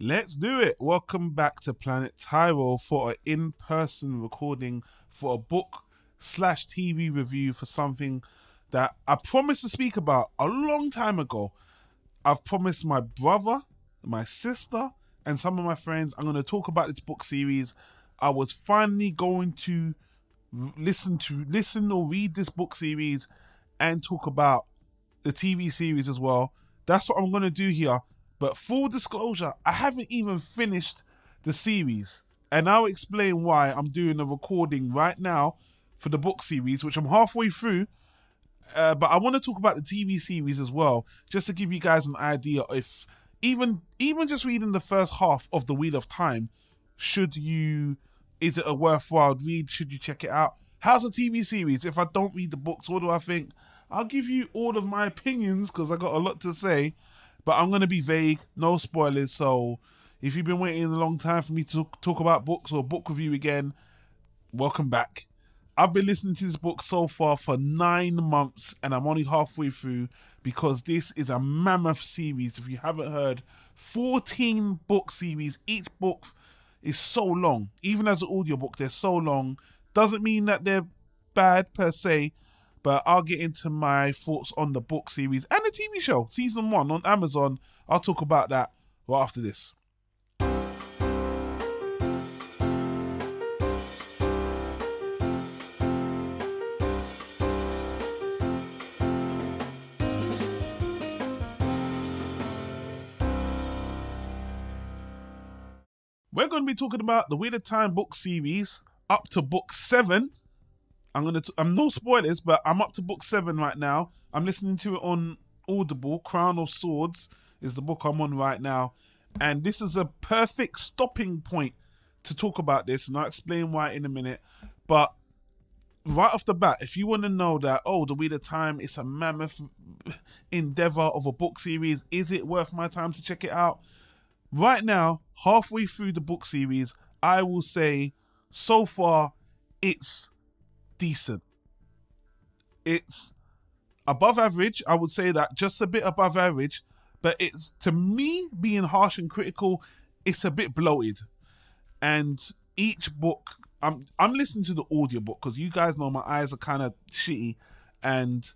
Let's do it. Welcome back to Planet Tyro for an in-person recording for a book/TV review for something that I promised to speak about a long time ago. I've promised my brother, my sister, and some of my friends I'm going to talk about this book series. I was finally going to listen or read this book series and talk about the TV series as well. That's what I'm going to do here. But full disclosure, I haven't even finished the series. And I'll explain why I'm doing a recording right now for the book series, which I'm halfway through. But I want to talk about the TV series as well, just to give you guys an idea if even just reading the first half of The Wheel of Time, is it a worthwhile read? Should you check it out? How's the TV series? If I don't read the books, what do I think? I'll give you all of my opinions because I got a lot to say. But I'm going to be vague, no spoilers. So if you've been waiting a long time for me to talk about books or book review again, welcome back. I've been listening to this book so far for 9 months and I'm only halfway through because this is a mammoth series. If you haven't heard, 14 book series. Each book is so long. Even as an audiobook, they're so long. Doesn't mean that they're bad per se. But I'll get into my thoughts on the book series and the TV show, season 1 on Amazon. I'll talk about that right after this. We're going to be talking about the Wheel of Time book series up to book 7. I'm no spoilers, but I'm up to book 7 right now. I'm listening to it on Audible. Crown of Swords is the book I'm on right now. And this is a perfect stopping point to talk about this. And I'll explain why in a minute. But right off the bat, if you want to know that, The Wheel of Time is a mammoth endeavor of a book series, is it worth my time to check it out? Right now, halfway through the book series, I will say so far it's decent. It's above average. I would say that, just a bit above average, but it's, to me, being harsh and critical, it's a bit bloated. And each book, I'm listening to the audiobook because you guys know my eyes are kind of shitty, and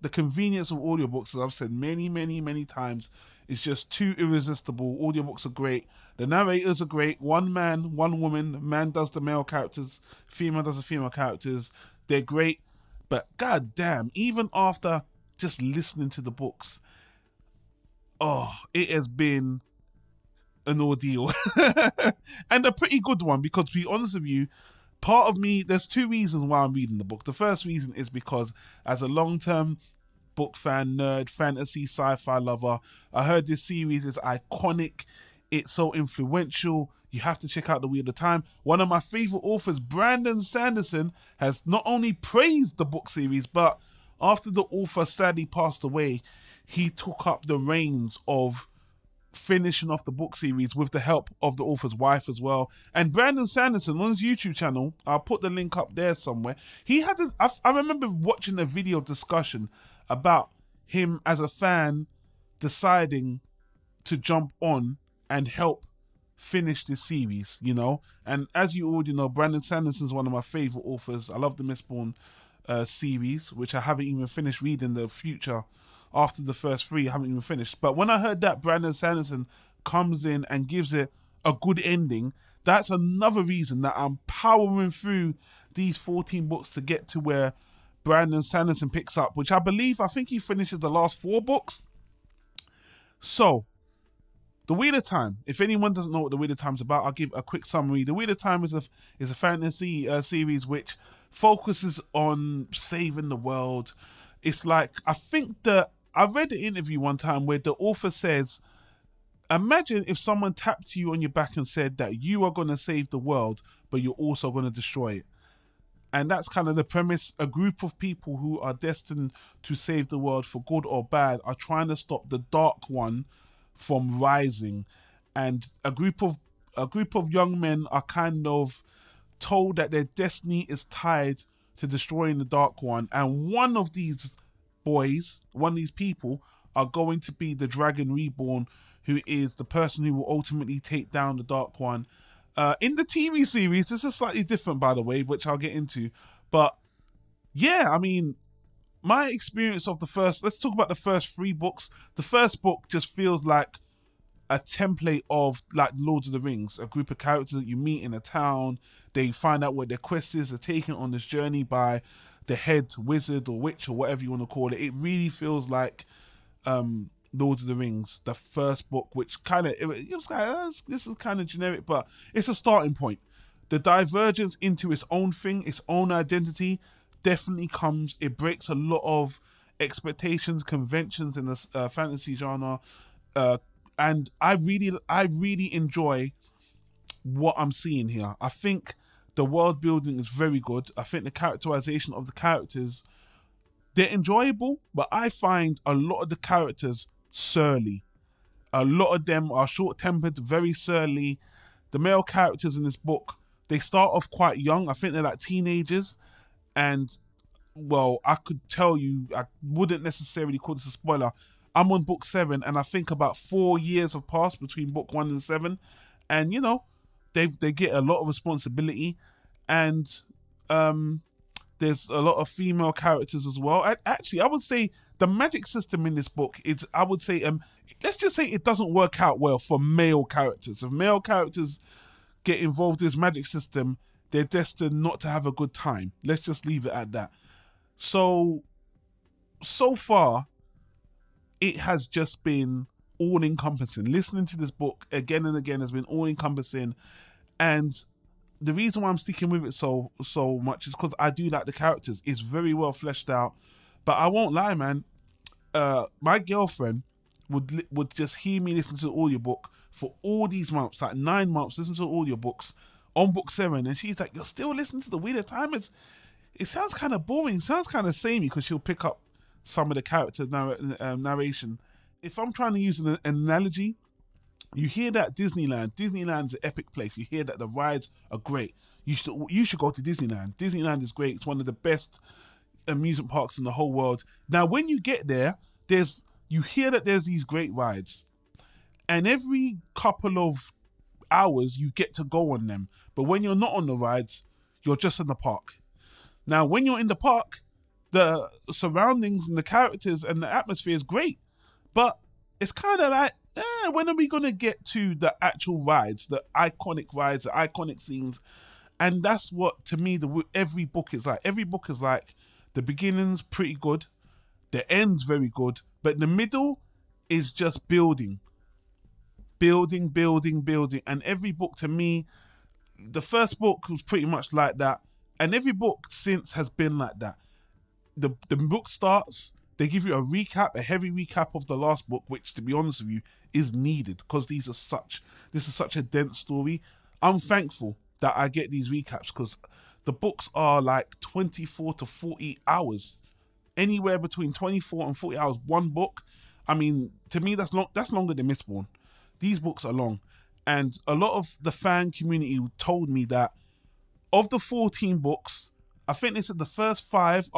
the convenience of audiobooks, as I've said many times, is just too irresistible. Audiobooks are great. The narrators are great. One man, one woman. Man does the male characters. Female does the female characters. They're great. But goddamn, even after just listening to the books, it has been an ordeal. And a pretty good one, because to be honest with you, part of me, there's 2 reasons why I'm reading the book. The first reason is because as a long-term book fan, nerd, fantasy, sci-fi lover, I heard this series is iconic. It's so influential. You have to check out The Wheel of Time. One of my favorite authors, Brandon Sanderson, has not only praised the book series, but after the author sadly passed away, he took up the reins of finishing off the book series with the help of the author's wife as well. And Brandon Sanderson, on his YouTube channel, I'll put the link up there somewhere, I remember watching a video discussion about him as a fan deciding to jump on and help finish this series, you know. And as you already know, Brandon Sanderson is one of my favorite authors. I love the Mistborn series, which I haven't even finished reading the future. After the first 3, I haven't even finished. But when I heard that Brandon Sanderson comes in and gives it a good ending, that's another reason that I'm powering through these 14 books to get to where Brandon Sanderson picks up, which I think he finishes the last 4 books. So, The Wheel of Time. If anyone doesn't know what The Wheel of Time is about, I'll give a quick summary. The Wheel of Time is a fantasy series which focuses on saving the world. It's like, I read an interview one time where the author says, imagine if someone tapped you on your back and said that you are going to save the world, but you're also going to destroy it. And that's kind of the premise. A group of people who are destined to save the world for good or bad are trying to stop the Dark One from rising. And a group of young men are kind of told that their destiny is tied to destroying the Dark One. And one of these people are going to be the Dragon Reborn, who is the person who will ultimately take down the Dark One. In the TV series, this is slightly different, by the way, which I'll get into. But yeah, I mean, my experience of let's talk about the first 3 books. The first book just feels like a template of like Lord of the Rings, a group of characters that you meet in a town. They find out what their quest is. They're taken on this journey by the head wizard or witch or whatever you want to call it. It really feels like Lord of the Rings, the first book, which kind of, it was like, this is kind of generic, but it's a starting point. The divergence into its own thing, its own identity, definitely comes. It breaks a lot of expectations, conventions in the fantasy genre, and I really enjoy what I'm seeing here. I think the world building is very good. I think the characterization of the characters, they're enjoyable, but I find a lot of the characters surly. A lot of them are short-tempered, very surly. The male characters in this book, they start off quite young. I think they're like teenagers. And, well, I could tell you, I wouldn't necessarily call this a spoiler. I'm on book 7, and I think about 4 years have passed between book 1 and 7. And, you know, they get a lot of responsibility. And there's a lot of female characters as well. Actually, I would say the magic system in this book is, I would say, let's just say it doesn't work out well for male characters. If male characters get involved in this magic system, they're destined not to have a good time. Let's just leave it at that. So far, it has just been all-encompassing. Listening to this book again and again has been all-encompassing. And the reason why I'm sticking with it so much is because I do like the characters. It's very well fleshed out. But I won't lie, man. My girlfriend would just hear me listen to the audiobook for all these months, like 9 months, listen to the audiobooks on book 7. And she's like, you're still listening to the Wheel of Time? It sounds kind of boring. It sounds kind of samey, because she'll pick up some of the character narration. If I'm trying to use an analogy, you hear that Disneyland's an epic place. You hear that the rides are great. You should go to Disneyland. Disneyland is great. It's one of the best amusement parks in the whole world. Now, when you get there, you hear that there's these great rides, and every couple of hours you get to go on them. But when you're not on the rides, you're just in the park. Now, when you're in the park, the surroundings and the characters and the atmosphere is great, but it's kind of like, when are we going to get to the actual rides, the iconic scenes? And that's what, to me, every book is like. Every book is like, the beginning's pretty good, the end's very good, but the middle is just building. And every book, to me, the first book was pretty much like that, and every book since has been like that. The book starts, they give you a heavy recap of the last book, which, to be honest with you, is needed, because this is such a dense story. I'm thankful that I get these recaps, because the books are like 24 to 40 hours, anywhere between 24 and 40 hours, one book. I mean, to me, that's longer than Mistborn. These books are long, and a lot of the fan community told me that of the 14 books, I think they said the first 5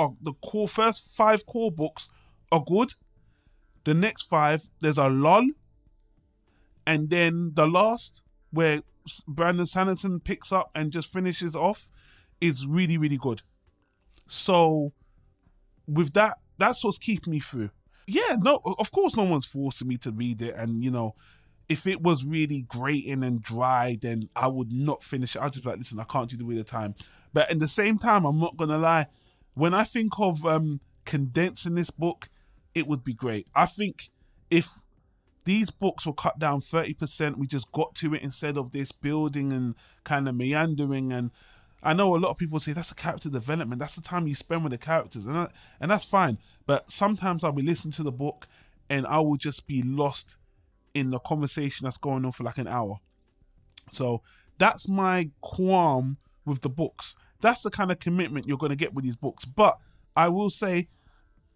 core books are good. The next 5, there's a lull, and then the last, where Brandon Sanderson picks up and just finishes off, is really, really good. So with that, that's what's keeping me through. Yeah, no, of course no one's forcing me to read it, and you know, if it was really grating and dry, then I would not finish it. I'd just be like, listen, I can't do the Wheel of Time. But at the same time, I'm not going to lie, when I think of condensing this book, it would be great. I think if these books were cut down 30%, we just got to it instead of this building and kind of meandering. And I know a lot of people say that's the character development, that's the time you spend with the characters, and that's fine. But sometimes I'll be listening to the book and I will just be lost in the conversation that's going on for like an hour. So that's my qualm with the books. That's the kind of commitment you're going to get with these books. But I will say,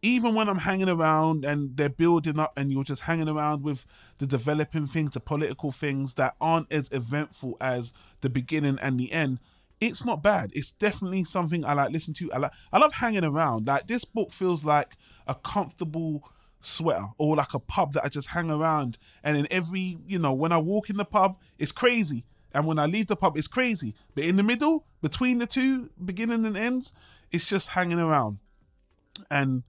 even when I'm hanging around and they're building up and you're just hanging around with the developing things, the political things that aren't as eventful as the beginning and the end, it's not bad. It's definitely something I like listening to. I love hanging around. Like, this book feels like a comfortable sweater, or like a pub that I just hang around, and then every, you know, when I walk in the pub it's crazy, and when I leave the pub it's crazy, but in the middle between the two, beginning and ends, it's just hanging around. And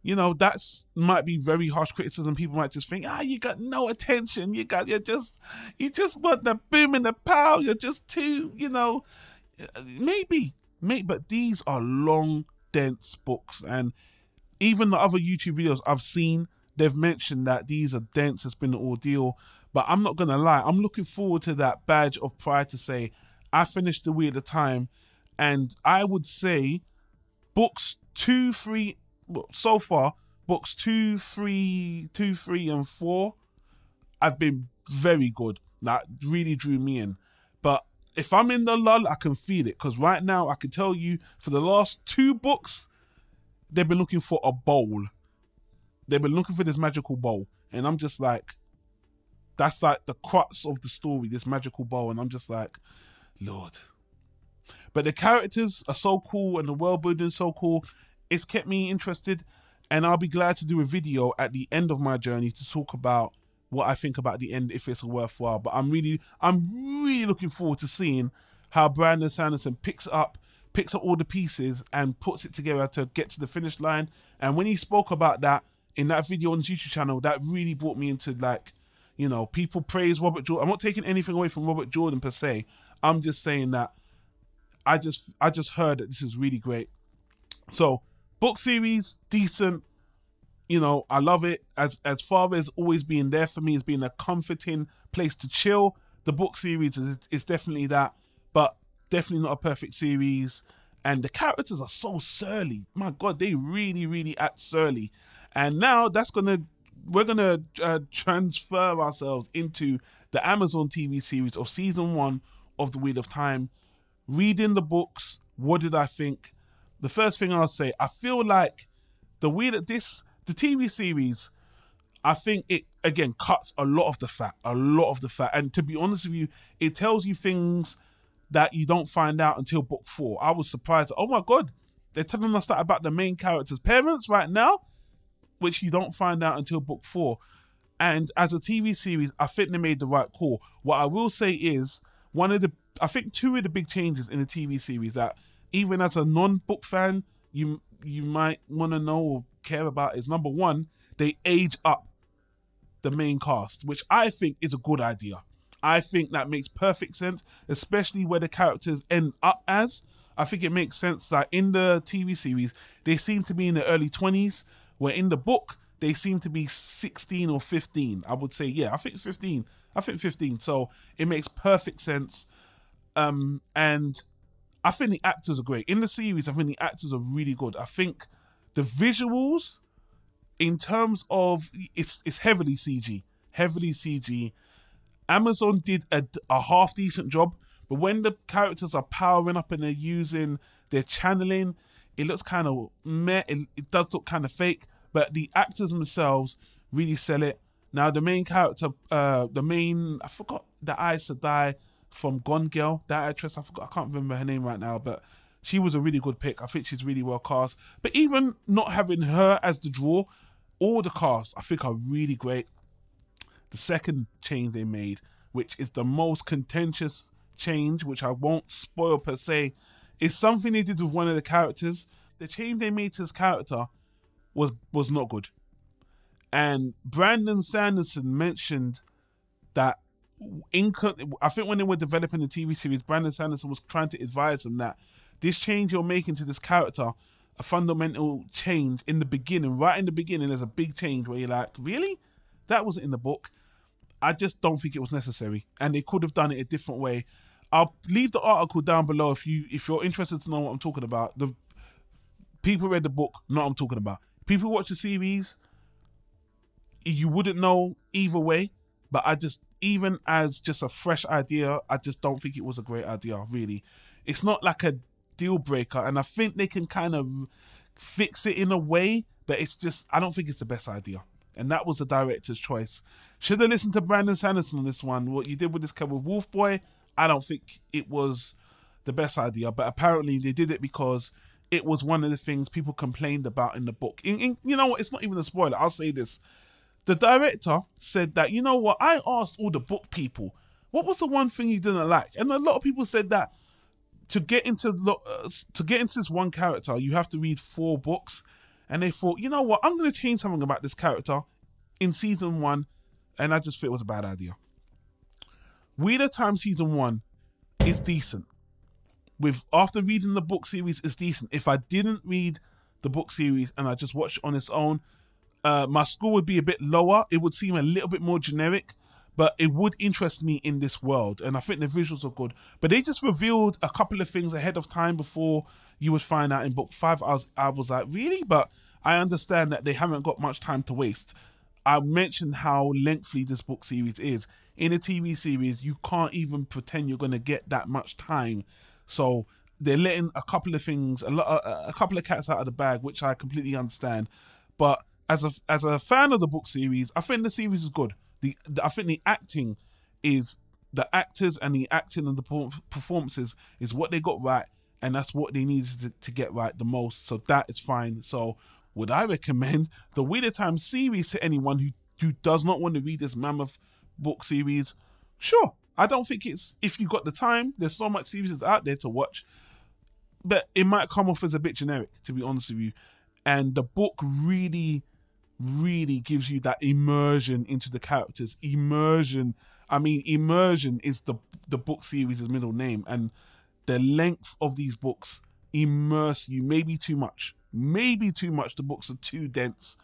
you know, that's might be very harsh criticism. People might just think, you got no attention, you just want the boom and the pow, you're just too, you know, maybe, but these are long, dense books. And even the other YouTube videos I've seen, they've mentioned that these are dense, it's been an ordeal. But I'm not gonna lie, I'm looking forward to that badge of pride to say I finished the Wheel of Time. And I would say books 2, 3, well, so far books 2, 3, and 4 have been very good. That really drew me in. But if I'm in the lull, I can feel it, because right now I can tell you, for the last 2 books, they've been looking for a bowl. They've been looking for this magical bowl, and I'm just like, that's like the crux of the story, this magical bowl, and I'm just like, Lord. But the characters are so cool, and the world building is so cool. It's kept me interested, and I'll be glad to do a video at the end of my journey to talk about what I think about the end, if it's worthwhile. But I'm really looking forward to seeing how Brandon Sanderson picks up all the pieces and puts it together to get to the finish line. And when he spoke about that in that video on his YouTube channel, that really brought me into, like, you know, people praise Robert Jordan. I'm not taking anything away from Robert Jordan per se. I'm just saying that I just heard that this is really great. So book series, decent. You know, I love it. As far as always being there for me, as being a comforting place to chill, the book series is definitely that, but definitely not a perfect series. And the characters are so surly. My God, they really act surly. And now we're gonna transfer ourselves into the Amazon TV series of season 1 of The Wheel of Time. Reading the books, what did I think? The first thing I'll say, I feel like the TV series, I think it, again, cuts a lot of the fat. And to be honest with you, it tells you things that you don't find out until book 4. I was surprised. Oh my God, they're telling us that about the main character's parents right now, which you don't find out until book 4. And as a TV series, I think they made the right call. What I will say is, I think 2 of the big changes in the TV series that even as a non-book fan, you might want to know or care about is, number 1, they age up the main cast, which I think is a good idea. I think that makes perfect sense, especially where the characters end up as. I think it makes sense that in the TV series, they seem to be in the early 20s, where in the book, they seem to be 16 or 15. I would say, yeah, I think 15. So it makes perfect sense. And I think the actors are great. In the series, I think the actors are really good. I think the visuals, in terms of, it's heavily CG. Amazon did a half decent job, but when the characters are powering up and they're using their channeling, it looks kind of meh. It does look kind of fake, but the actors themselves really sell it. Now, the main character, I forgot the Aes Sedai from Gone Girl, that actress, I can't remember her name right now, but she was a really good pick. I think she's really well cast. But even not having her as the draw, all the cast, I think, are really great. The second change they made, which is the most contentious change, which I won't spoil per se, is something they did with one of the characters. The change they made to his character was not good. And Brandon Sanderson mentioned that I think when they were developing the TV series, Brandon Sanderson was trying to advise them that this change you're making to this character, a fundamental change in the beginning, right in the beginning, there's a big change where you're like, really? That wasn't in the book. I just don't think it was necessary, and they could have done it a different way. I'll leave the article down below if you're interested to know what I'm talking about. The people read the book, know what I'm talking about. People watch the series, you wouldn't know either way, but even as just a fresh idea, I just don't think it was a great idea, really. It's not like a deal breaker, and I think they can kind of fix it in a way, but it's just, I don't think it's the best idea. And that was the director's choice. Should have listened to Brandon Sanderson on this one. What you did with this with Wolf Boy, I don't think it was the best idea, but apparently they did it because it was one of the things people complained about in the book. You know what? It's not even a spoiler. I'll say this. The director said that, you know what? I asked all the book people, what was the one thing you didn't like? And a lot of people said that to get into this one character, you have to read 4 books. And they thought, you know what? I'm going to change something about this character in season 1. And I just thought it was a bad idea. Wheel of Time season 1 is decent. After reading the book series, it's decent. If I didn't read the book series and I just watched it on its own, my score would be a bit lower. It would seem a little bit more generic, but it would interest me in this world. And I think the visuals are good. But they just revealed a couple of things ahead of time before you would find out in book 5. I was like, really? But I understand that they haven't got much time to waste. I mentioned how lengthy this book series is. In a TV series, you can't even pretend you're going to get that much time. So they're letting a couple of things, a couple of cats out of the bag, which I completely understand. But as a fan of the book series, I think the series is good. I think the acting is, the actors and the acting and the performances is what they got right, and that's what they needed to get right the most. So that is fine. So would I recommend the Wheel of Time series to anyone who does not want to read this mammoth book series? Sure. I don't think it's, if you got the time, there's so much series out there to watch, but it might come off as a bit generic, to be honest with you. And the book really, really gives you that immersion into the characters. Immersion is the book series' middle name, and the length of these books immerse you. Maybe too much. The books are too dense,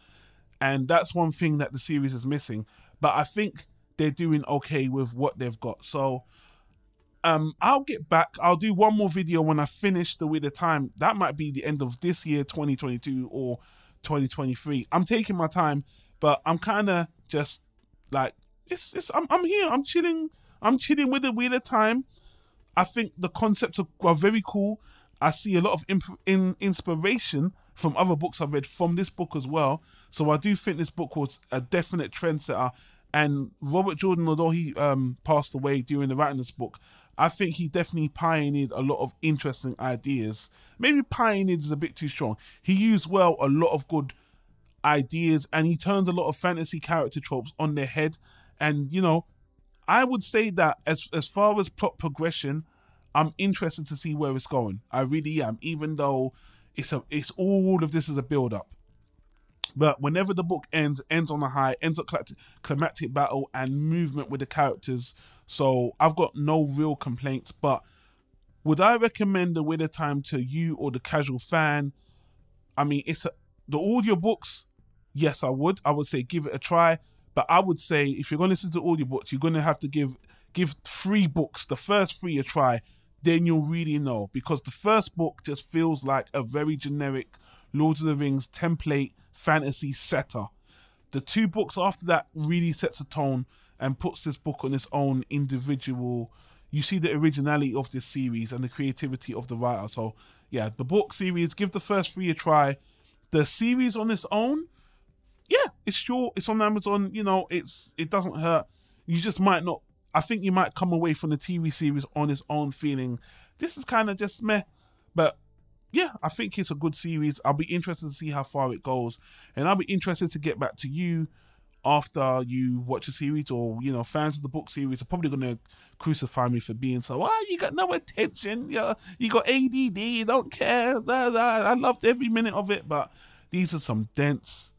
and that's one thing that the series is missing. But I think they're doing okay with what they've got. So I'll get back. I'll do one more video when I finish the Wheel of Time. That might be the end of this year, 2022 or 2023. I'm taking my time, but I'm kind of just like, I'm here. I'm chilling with the Wheel of Time. I think the concepts are very cool. I see a lot of inspiration from other books I've read from this book as well. So I do think this book was a definite trendsetter. And Robert Jordan, although he passed away during the writing of this book, I think he definitely pioneered a lot of interesting ideas. Maybe pioneered is a bit too strong. He used a lot of good ideas, and he turned a lot of fantasy character tropes on their head. And, you know, I would say that as far as plot progression, I'm interested to see where it's going. I really am, even though it's all of this is a build-up. But whenever the book ends on a high, ends up climactic battle and movement with the characters. So I've got no real complaints. But would I recommend the Wheel of Time to you or the casual fan? I mean, the audiobooks, yes, I would. I would say give it a try. But I would say if you're going to listen to audiobooks, you're going to have to give 3 books, the first 3 a try. Then you'll really know. Because the first book just feels like a very generic Lord of the Rings template fantasy setter. The 2 books after that really sets a tone and puts this book on its own individual. You see the originality of this series and the creativity of the writer. So yeah, the book series, give the first 3 a try. The series on its own, yeah, it's short, it's on Amazon, you know, it doesn't hurt. You just might not, I think you might come away from the TV series on its own feeling, this is kind of just meh. But yeah, I think it's a good series. I'll be interested to see how far it goes. And I'll be interested to get back to you after you watch the series, or, you know, fans of the book series are probably going to crucify me for being so, you got no attention, you got ADD, you don't care. I loved every minute of it. But these are some dense,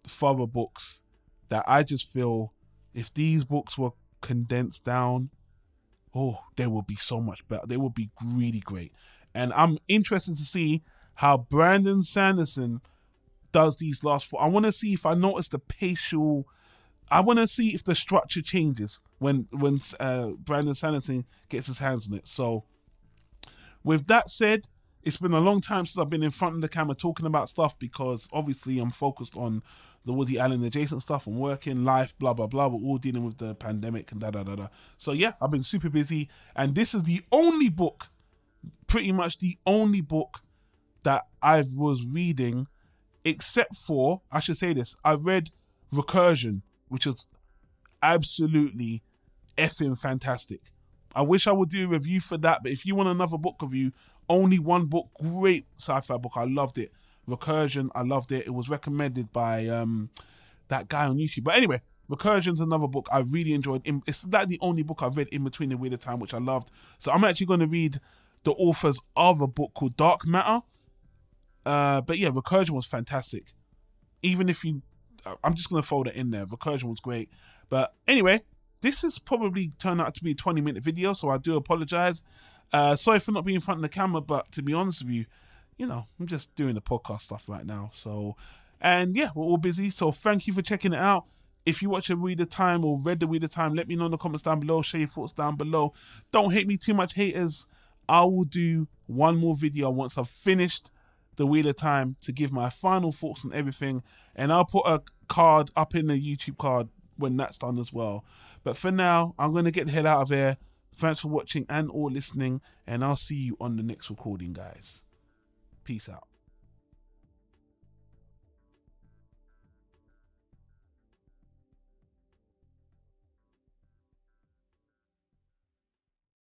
thorough books that I just feel if these books were condensed down, they will be so much better. They will be really great. And I'm interested to see how Brandon Sanderson does these last 4. I want to see if I notice the spatial. I want to see if the structure changes when Brandon Sanderson gets his hands on it. So with that said, it's been a long time since I've been in front of the camera talking about stuff, because obviously I'm focused on the Woody Allen adjacent stuff and working, life, blah, blah, blah. We're all dealing with the pandemic and da-da-da-da. So yeah, I've been super busy. And this is the only book, pretty much the only book that I was reading, except for, I should say this, I read Recursion, which was absolutely effing fantastic. I wish I would do a review for that, but if you want another book review, Only one book, great sci-fi book. I loved it. Recursion, I loved it. It was recommended by that guy on YouTube. But anyway, Recursion's another book I really enjoyed. It's like the only book I've read in between the Wheel of Time, which I loved. So I'm actually going to read the author's other book called Dark Matter. But yeah, Recursion was fantastic. Even if you... I'm just going to throw that in there. Recursion was great. But anyway, this has probably turned out to be a 20-minute video, so I do apologize. Sorry for not being in front of the camera, but to be honest with you, you know, I'm just doing the podcast stuff right now. So, and yeah, we're all busy. So thank you for checking it out. If you watch a Wheel of Time or read the Wheel of Time, let me know in the comments down below. Share your thoughts down below. Don't hate me too much, haters. I will do one more video once I've finished the Wheel of Time to give my final thoughts on everything. And I'll put a card up in the YouTube card when that's done as well. But for now, I'm going to get the hell out of here. Thanks for watching and or listening. And I'll see you on the next recording, guys. Peace out.